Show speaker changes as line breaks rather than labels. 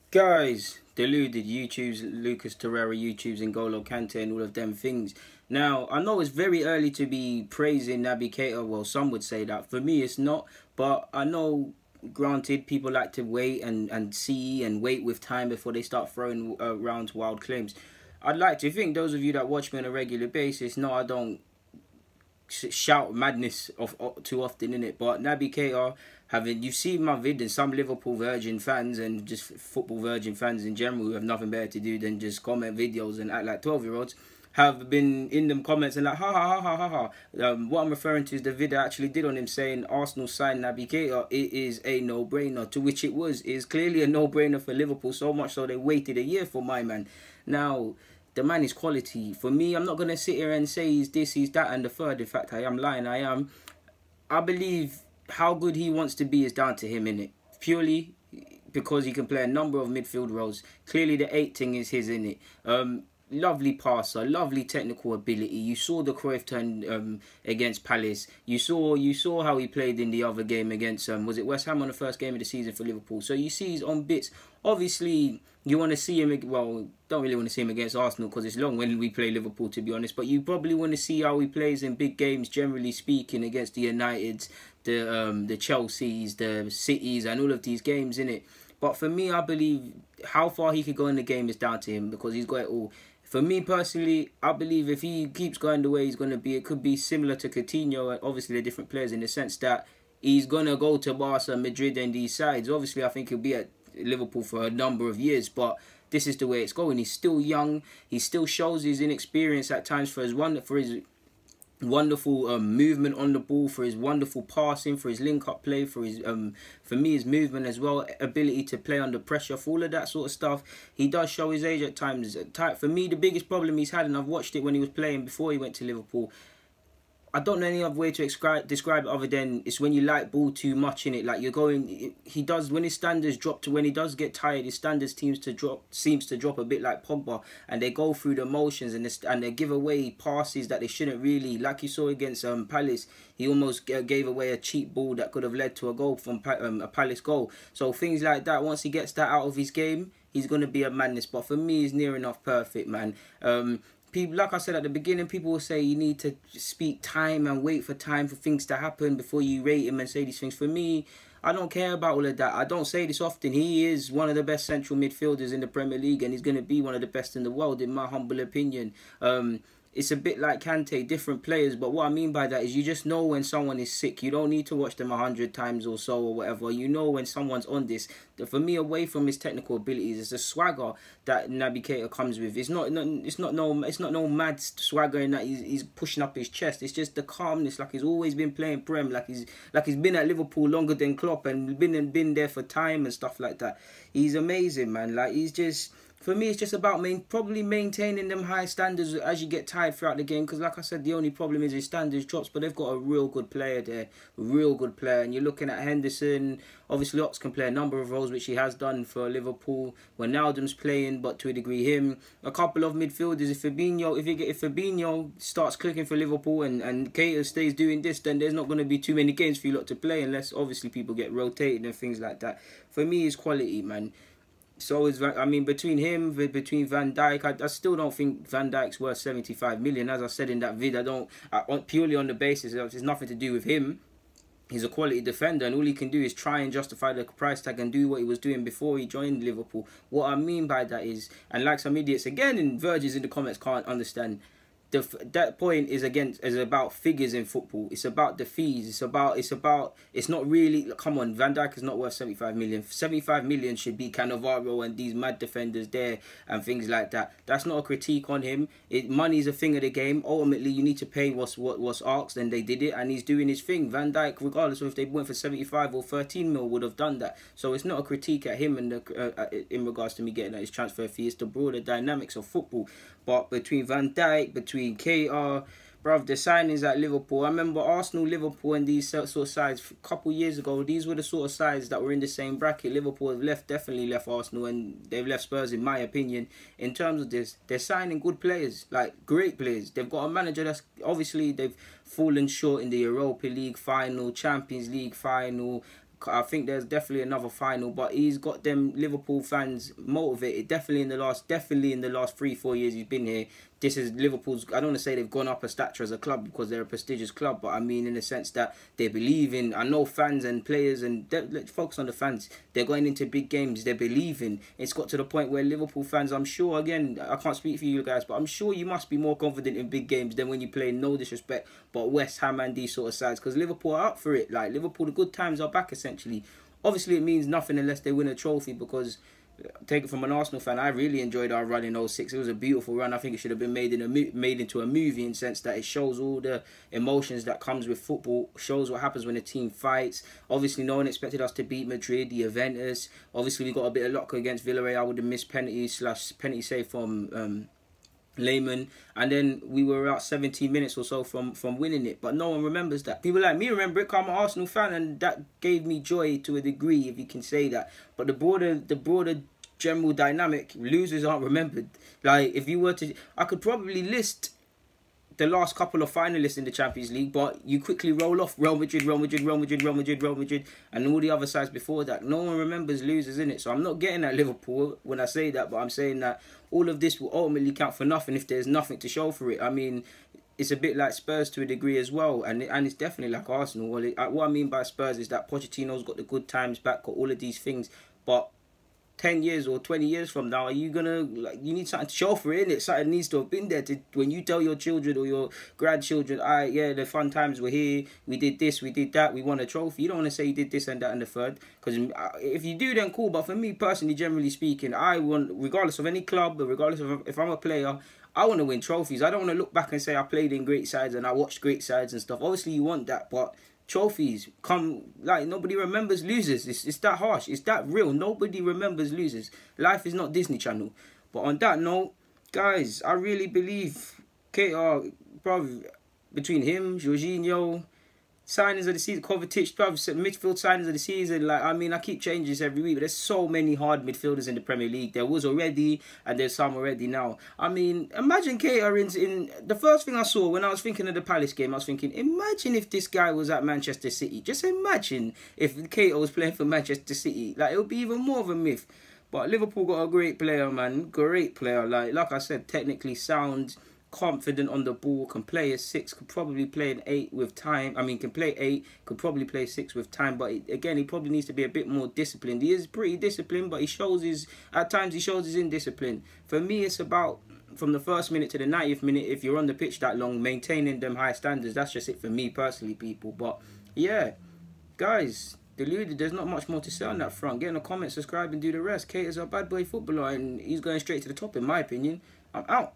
Guys, deluded YouTube's Lucas Torreira, YouTube's N'Golo Kante, and all of them things. Now, I know it's very early to be praising Naby Keita. Well, some would say that. For me, it's not. But I know, granted, people like to wait and see and wait with time before they start throwing around wild claims. I'd like to think those of you that watch me on a regular basis know I don't shout madness too often in it. But Naby Keita, having you've seen my vid, and some Liverpool Virgin fans and just football Virgin fans in general who have nothing better to do than just comment videos and act like 12-year-olds have been in them comments and like ha ha ha ha ha ha. What I'm referring to is the vid I actually did on him saying Arsenal signed Naby Keita. It is a no-brainer, to which it was. It is clearly a no-brainer for Liverpool, so much so they waited a year for my man. Now, the man is quality. For me, I'm not going to sit here and say he's this, he's that, and the third. In fact, I am lying. I believe how good he wants to be is down to him, innit? Purely because he can play a number of midfield roles. Clearly, the 8 thing is his, innit? Lovely passer, lovely technical ability. You saw the Cruyff turn against Palace. You saw how he played in the other game against was it West Ham on the first game of the season for Liverpool. So you see he's on bits. Obviously, you want to see him. Well, don't really want to see him against Arsenal because it's long when we play Liverpool, to be honest. But you probably want to see how he plays in big games, generally speaking, against the Uniteds, the Chelseas, the Cities, and all of these games, innit? But for me, I believe how far he could go in the game is down to him because he's got it all. For me personally, I believe if he keeps going the way he's going to be, it could be similar to Coutinho. Obviously, they're different players in the sense that he's going to go to Barca, Madrid, and these sides. Obviously, I think he'll be at Liverpool for a number of years, but this is the way it's going. He's still young. He still shows his inexperience at times for his wonderful movement on the ball, for his wonderful passing, for his link-up play, for his for me his movement as well, ability to play under pressure, for all of that sort of stuff. He does show his age at times. For me, the biggest problem he's had, and I've watched it when he was playing before he went to Liverpool, I don't know any other way to describe it other than it's when you like ball too much in it. Like you're going, he does when his standards drop to when he does get tired. His standards seems to drop a bit like Pogba, and they go through the motions and they give away passes that they shouldn't really. Like you saw against Palace, he almost gave away a cheap ball that could have led to a goal from a Palace goal. So things like that. Once he gets that out of his game, he's gonna be a madness. But for me, he's near enough perfect, man. People, like I said at the beginning, people will say you need to speak time and wait for time for things to happen before you rate him and say these things. For me, I don't care about all of that. I don't say this often. He is one of the best central midfielders in the Premier League, and he's going to be one of the best in the world, in my humble opinion. It's a bit like Kante, different players, but what I mean by that is you just know when someone is sick. You don't need to watch them 100 times or so or whatever. You know when someone's on this. For me, away from his technical abilities, it's a swagger that Naby Keita comes with. It's not no mad swagger in that he's pushing up his chest. It's just the calmness, like he's always been playing Prem, like he's been at Liverpool longer than Klopp and been there for time and stuff like that. He's amazing, man. Like he's just. For me, it's just about probably maintaining them high standards as you get tired throughout the game. Because, like I said, the only problem is his standards drops. But they've got a real good player there, a real good player. And you're looking at Henderson. Obviously, Ox can play a number of roles, which he has done for Liverpool. Wijnaldum's playing, but to a degree, him. A couple of midfielders. If Fabinho starts clicking for Liverpool and Keita stays doing this, then there's not going to be too many games for you lot to play, unless obviously people get rotated and things like that. For me, it's quality, man. So is between him, between Van Dijk, I still don't think Van Dijk's worth 75 million. As I said in that vid, purely on the basis of it's nothing to do with him. He's a quality defender, and all he can do is try and justify the price tag and do what he was doing before he joined Liverpool. What I mean by that is, and like some idiots again in Virgins in the comments can't understand. That point is about figures in football. It's about the fees. It's not really. Come on, Van Dijk is not worth 75 million. 75 million should be Cannavaro and these mad defenders there and things like that. That's not a critique on him. Money's a thing of the game. Ultimately, you need to pay what's asked, and they did it, and he's doing his thing. Van Dijk, regardless of if they went for 75 or 13 mil, would have done that. So it's not a critique at him in regards to me getting at his transfer fee. It's the broader dynamics of football. But between Van Dijk, between KR, bruv, the signings at Liverpool. I remember Arsenal, Liverpool, and these sort of sides a couple of years ago. These were the sort of sides that were in the same bracket. Liverpool have definitely left Arsenal, and they've left Spurs, in my opinion. In terms of this, they're signing good players, like great players. They've got a manager that's obviously they've fallen short in the Europa League final, Champions League final. I think there's definitely another final, but he's got them Liverpool fans motivated. Definitely in the last 3-4 years he's been here. This is Liverpool's. I don't want to say they've gone up a stature as a club because they're a prestigious club, but I mean in the sense that they believe in. I know fans and players, and let's focus on the fans. They're going into big games. They're believing. It's got to the point where Liverpool fans, I'm sure, again, I can't speak for you guys, but I'm sure you must be more confident in big games than when you play, no disrespect, but West Ham and these sort of sides, because Liverpool are up for it. Like Liverpool, the good times are back essentially. Obviously, it means nothing unless they win a trophy, because take it from an Arsenal fan, I really enjoyed our run in '06. It was a beautiful run. I think it should have been made into a movie, in the sense that it shows all the emotions that comes with football, shows what happens when a team fights. Obviously, no one expected us to beat Madrid, the Juventus. Obviously, we got a bit of luck against Villarreal with the missed penalty save from Lehman, and then we were about 17 minutes or so from winning it, but no one remembers that. People like me remember it, 'cause I'm an Arsenal fan, and that gave me joy to a degree, if you can say that. But the broader general dynamic, losers aren't remembered. Like, if you were to, I could probably list the last couple of finalists in the Champions League, but you quickly roll off Real Madrid, and all the other sides before that. No one remembers losers in it. So I'm not getting at Liverpool when I say that, but I'm saying that all of this will ultimately count for nothing if there's nothing to show for it. I mean, it's a bit like Spurs to a degree as well, and it's definitely like Arsenal. What I mean by Spurs is that Pochettino's got the good times back, got all of these things, but 10 years or 20 years from now, are you gonna, like, you need something to show for it, innit? Something needs to have been there to, when you tell your children or your grandchildren, yeah, the fun times were here, we did this, we did that, we won a trophy. You don't want to say you did this and that and the third, because if you do, then cool. But for me personally, generally speaking, I want, regardless of any club, regardless of if I'm a player, I want to win trophies. I don't want to look back and say I played in great sides and I watched great sides and stuff. Obviously you want that, but trophies come, like, nobody remembers losers. It's that harsh. It's that real. Nobody remembers losers. Life is not Disney Channel. But on that note, guys, I really believe Keita, bro, between him, Jorginho, signings of the season, Kovacic, midfield signings of the season. Like, I mean, I keep changing this every week, but there's so many hard midfielders in the Premier League. There was already, and there's some already now. I mean, imagine Keita in the first thing I saw when I was thinking of the Palace game, I was thinking, imagine if this guy was at Manchester City. Just imagine if Keita was playing for Manchester City. Like, it would be even more of a myth. But Liverpool got a great player, man. Great player. Like I said, technically sound, confident on the ball, can play a 6, could probably play an 8 with time. I mean, can play 8, could probably play 6 with time. But again, he probably needs to be a bit more disciplined. He is pretty disciplined, but at times he shows his indiscipline. For me, it's about, from the first minute to the 90th minute, if you're on the pitch that long, maintaining them high standards. That's just it for me personally, people. But yeah, guys, deluded, there's not much more to say on that front. Get in the comments, subscribe, and do the rest. Keita's a bad boy footballer, and he's going straight to the top, in my opinion. I'm out.